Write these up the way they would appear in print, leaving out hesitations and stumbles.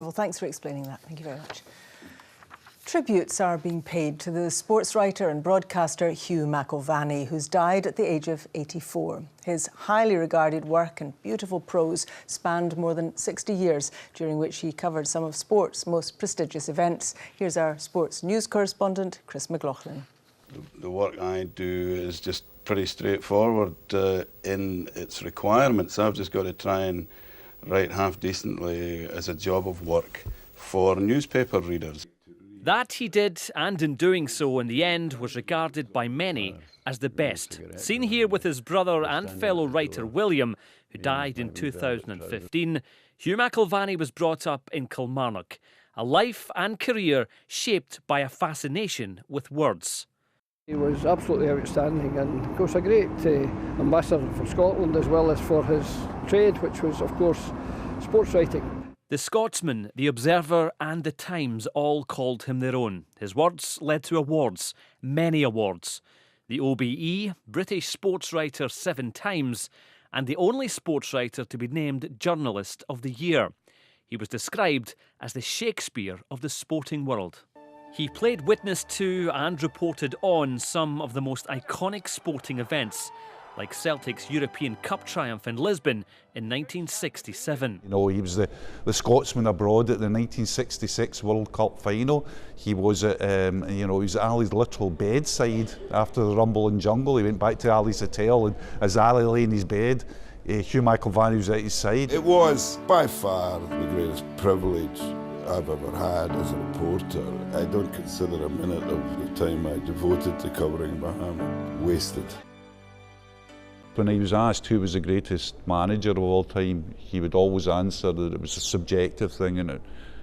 Well, thanks for explaining that. Thank you very much. Tributes are being paid to the sports writer and broadcaster Hugh McIlVanney, who's died at the age of 84. His highly regarded work and beautiful prose spanned more than 60 years, during which he covered some of sport's most prestigious events. Here's our sports news correspondent, Chris McLaughlin. The work I do is just pretty straightforward in its requirements. I've just got to try and write half decently as a job of work for newspaper readers. That he did, and in doing so, in the end, was regarded by many as the best. Seen here with his brother and fellow writer William, who died in 2015, Hugh McIlvanney was brought up in Kilmarnock, a life and career shaped by a fascination with words. He was absolutely outstanding and, of course, a great ambassador for Scotland as well as for his trade, which was, of course, sports writing. The Scotsman, the Observer and the Times all called him their own. His words led to awards, many awards. The OBE, British Sports Writer 7 times, and the only sports writer to be named Journalist of the Year. He was described as the Shakespeare of the sporting world. He played witness to and reported on some of the most iconic sporting events, like Celtic's European Cup triumph in Lisbon in 1967. You know, he was the Scotsman abroad at the 1966 World Cup final. He was at, he was at Ali's literal bedside after the rumble in Jungle. He went back to Ali's hotel, and as Ali lay in his bed, Hugh McIlvanney was at his side. It was by far the greatest privilege I've ever had as a reporter. I don't consider a minute of the time I devoted to covering Bahama wasted. When he was asked who was the greatest manager of all time, he would always answer that it was a subjective thing and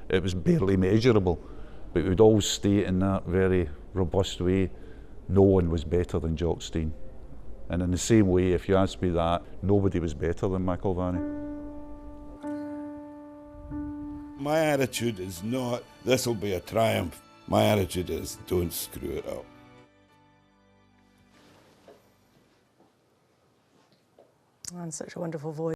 it was barely measurable. But he would always state in that very robust way, no one was better than Jock Stein. And in the same way, if you ask me that, nobody was better than McIlvanney. My attitude is not, this will be a triumph. My attitude is, don't screw it up. And such a wonderful voice.